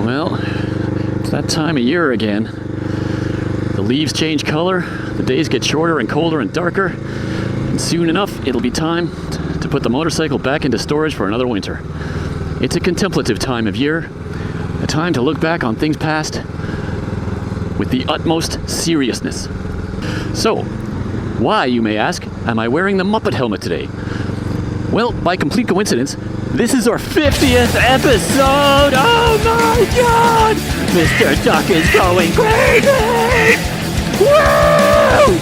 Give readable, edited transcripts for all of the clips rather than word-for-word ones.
Well, it's that time of year again. The leaves change color, the days get shorter and colder and darker, and soon enough it'll be time to put the motorcycle back into storage for another winter. It's a contemplative time of year, a time to look back on things past with the utmost seriousness. So, why, you may ask, am I wearing the Muppet helmet today? Well, by complete coincidence, this is our 50th episode! Oh my god! Mr. Duck is going crazy! Woo!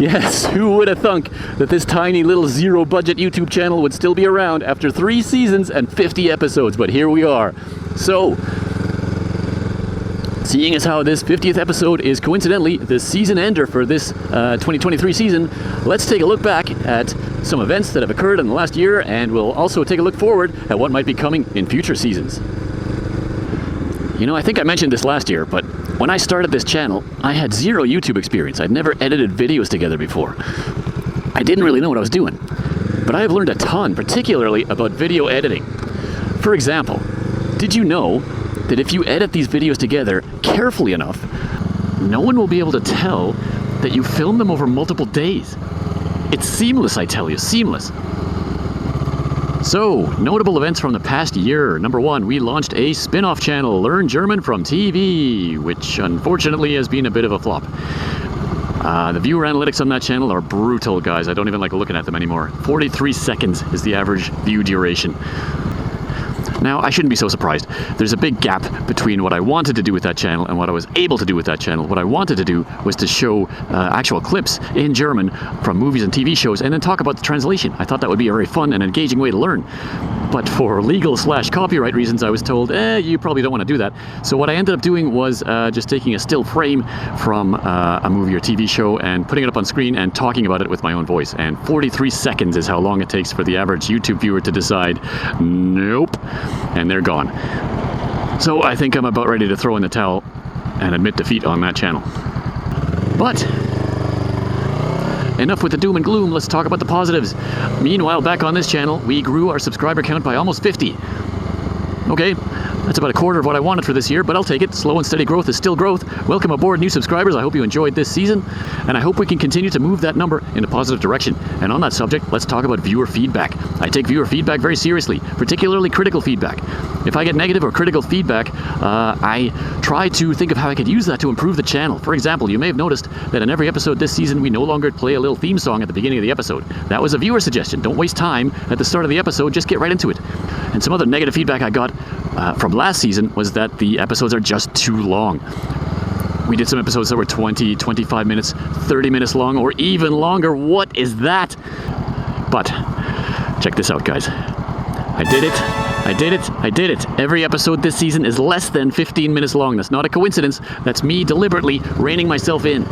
Yes, who would have thunk that this tiny little zero-budget YouTube channel would still be around after 3 seasons and 50 episodes, but here we are. So, seeing as how this 50th episode is coincidentally the season ender for this 2023 season, let's take a look back at some events that have occurred in the last year, and we'll also take a look forward at what might be coming in future seasons. You know, I think I mentioned this last year, but when I started this channel, I had zero YouTube experience. I'd never edited videos together before. I didn't really know what I was doing, but I have learned a ton, particularly about video editing. For example, did you know that if you edit these videos together carefully enough, no one will be able to tell that you filmed them over multiple days? It's seamless, I tell you, seamless. So, notable events from the past year. Number 1, we launched a spin-off channel, Learn German from TV, which unfortunately has been a bit of a flop. The viewer analytics on that channel are brutal, guys. I don't even like looking at them anymore. 43 seconds is the average view duration. Now, I shouldn't be so surprised. There's a big gap between what I wanted to do with that channel and what I was able to do with that channel. What I wanted to do was to show actual clips in German from movies and TV shows and then talk about the translation. I thought that would be a very fun and engaging way to learn. But for legal/copyright reasons, I was told, you probably don't want to do that. So what I ended up doing was just taking a still frame from a movie or TV show and putting it up on screen and talking about it with my own voice. And 43 seconds is how long it takes for the average YouTube viewer to decide, nope, and they're gone. So I think I'm about ready to throw in the towel and admit defeat on that channel. But enough with the doom and gloom, let's talk about the positives. Meanwhile, back on this channel, we grew our subscriber count by almost 50. Okay, that's about a quarter of what I wanted for this year, but I'll take it. Slow and steady growth is still growth. Welcome aboard, new subscribers. I hope you enjoyed this season, and I hope we can continue to move that number in a positive direction. And on that subject, let's talk about viewer feedback. I take viewer feedback very seriously, particularly critical feedback. If I get negative or critical feedback, I try to think of how I could use that to improve the channel. For example, you may have noticed that in every episode this season, we no longer play a little theme song at the beginning of the episode. That was a viewer suggestion. Don't waste time at the start of the episode, just get right into it. And some other negative feedback I got from last season was that the episodes are just too long. We did some episodes that were 20, 25 minutes, 30 minutes long, or even longer. What is that? But check this out, guys. I did it. I did it. I did it. Every episode this season is less than 15 minutes long. That's not a coincidence. That's me deliberately reining myself in.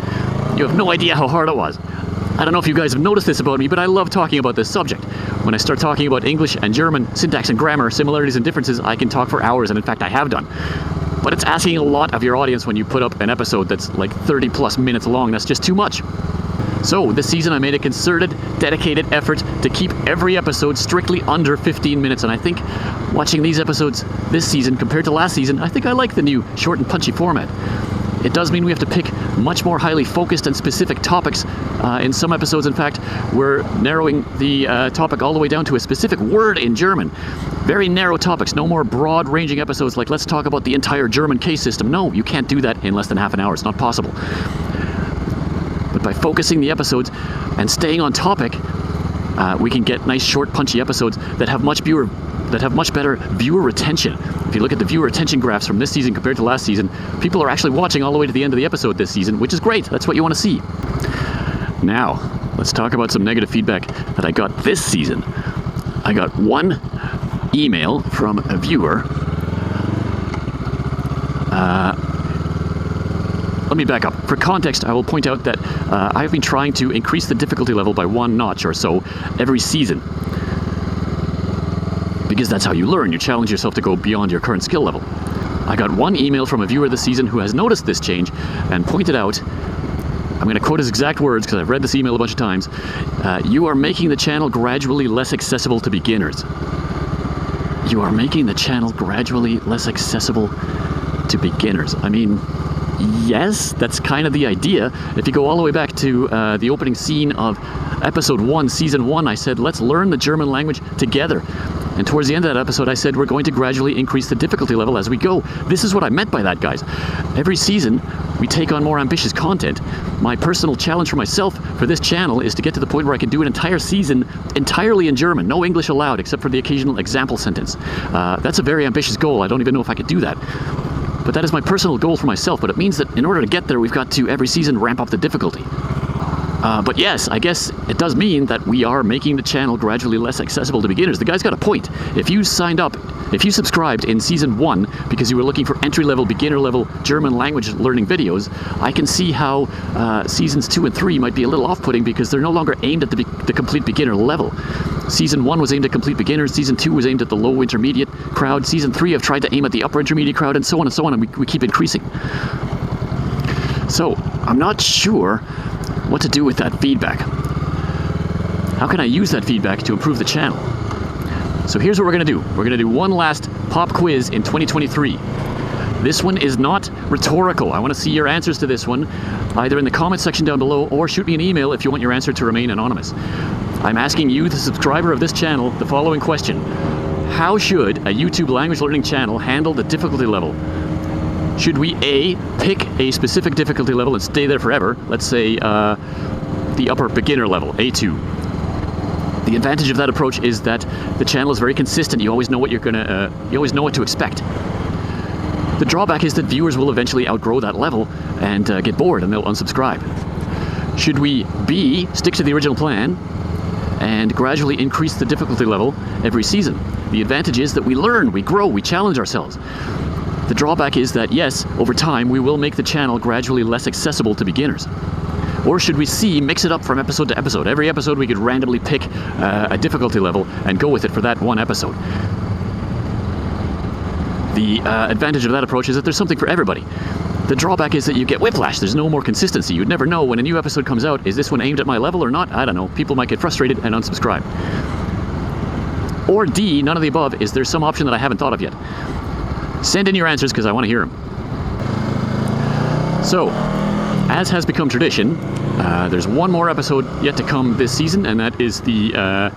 You have no idea how hard it was. I don't know if you guys have noticed this about me, but I love talking about this subject. When I start talking about English and German, syntax and grammar, similarities and differences, I can talk for hours, and in fact I have done. But it's asking a lot of your audience when you put up an episode that's like 30 plus minutes long. That's just too much. So this season I made a concerted, dedicated effort to keep every episode strictly under 15 minutes, and I think watching these episodes this season compared to last season, I think I like the new short and punchy format. It does mean we have to pick much more highly focused and specific topics. In some episodes, in fact, we're narrowing the topic all the way down to a specific word in German. Very narrow topics, no more broad-ranging episodes like let's talk about the entire German case system. No, you can't do that in less than half an hour. It's not possible. But by focusing the episodes and staying on topic, we can get nice, short, punchy episodes that have much better viewer retention. If you look at the viewer retention graphs from this season compared to last season, people are actually watching all the way to the end of the episode this season, which is great. That's what you want to see. Now, let's talk about some negative feedback that I got this season. I got one email from a viewer. Let me back up. For context, I will point out that I've been trying to increase the difficulty level by 1 notch or so every season. Because that's how you learn. You challenge yourself to go beyond your current skill level. I got one email from a viewer this season who has noticed this change and pointed out, I'm going to quote his exact words because I've read this email a bunch of times, you are making the channel gradually less accessible to beginners. you are making the channel gradually less accessible to beginners. I mean, yes, that's kind of the idea. If you go all the way back to the opening scene of episode 1, season 1, I said, let's learn the German language together. And towards the end of that episode, I said, we're going to gradually increase the difficulty level as we go. This is what I meant by that, guys. Every season, we take on more ambitious content. My personal challenge for myself for this channel is to get to the point where I can do an entire season entirely in German. No English allowed, except for the occasional example sentence. That's a very ambitious goal. I don't even know if I could do that. But that is my personal goal for myself. But it means that in order to get there, we've got to, every season, ramp up the difficulty. But yes, I guess it does mean that we are making the channel gradually less accessible to beginners. The guy's got a point. If you signed up, if you subscribed in season 1 because you were looking for entry-level, beginner-level German language learning videos, I can see how seasons 2 and 3 might be a little off-putting because they're no longer aimed at the complete beginner level. Season 1 was aimed at complete beginners, Season 2 was aimed at the low intermediate crowd, Season 3 I've tried to aim at the upper intermediate crowd, and so on, and we keep increasing. So, I'm not sure what to do with that feedback. How can I use that feedback to improve the channel? So here's what we're going to do. We're going to do one last pop quiz in 2023. This one is not rhetorical. I want to see your answers to this one, either in the comment section down below or shoot me an email if you want your answer to remain anonymous. I'm asking you, the subscriber of this channel, the following question. How should a YouTube language learning channel handle the difficulty level? Should we A, pick a specific difficulty level and stay there forever? Let's say the upper beginner level, A2. The advantage of that approach is that the channel is very consistent. You always know what you always know what to expect. The drawback is that viewers will eventually outgrow that level and get bored and they'll unsubscribe. Should we B, stick to the original plan and gradually increase the difficulty level every season? The advantage is that we learn, we grow, we challenge ourselves. The drawback is that, yes, over time, we will make the channel gradually less accessible to beginners. Or should we C, mix it up from episode to episode? Every episode we could randomly pick a difficulty level and go with it for that one episode. The advantage of that approach is that there's something for everybody. The drawback is that you get whiplash. There's no more consistency. You'd never know when a new episode comes out, is this one aimed at my level or not? I don't know. People might get frustrated and unsubscribe. Or D, none of the above, is there some option that I haven't thought of yet? Send in your answers because I want to hear them. So, as has become tradition, there's one more episode yet to come this season, and that is the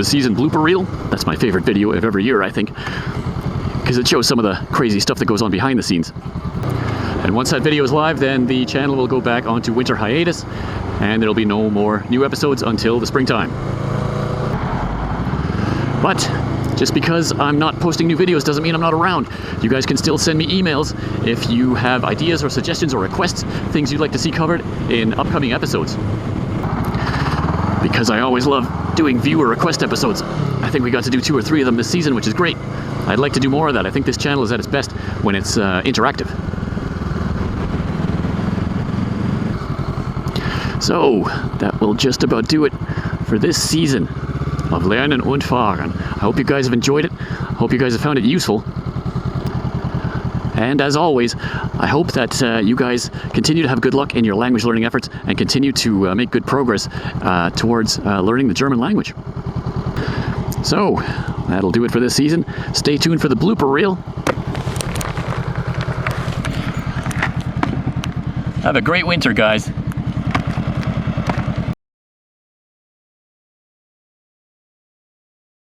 season blooper reel. That's my favorite video of every year, I think, because it shows some of the crazy stuff that goes on behind the scenes. And once that video is live, then the channel will go back onto winter hiatus, and there'll be no more new episodes until the springtime. But just because I'm not posting new videos doesn't mean I'm not around. You guys can still send me emails if you have ideas or suggestions or requests, things you'd like to see covered in upcoming episodes. Because I always love doing viewer request episodes. I think we got to do 2 or 3 of them this season, which is great. I'd like to do more of that. I think this channel is at its best when it's interactive. So, that will just about do it for this season of Lernen und Fahren. I hope you guys have enjoyed it. I hope you guys have found it useful. And as always, I hope that you guys continue to have good luck in your language learning efforts and continue to make good progress towards learning the German language. So, that'll do it for this season. Stay tuned for the blooper reel. Have a great winter, guys.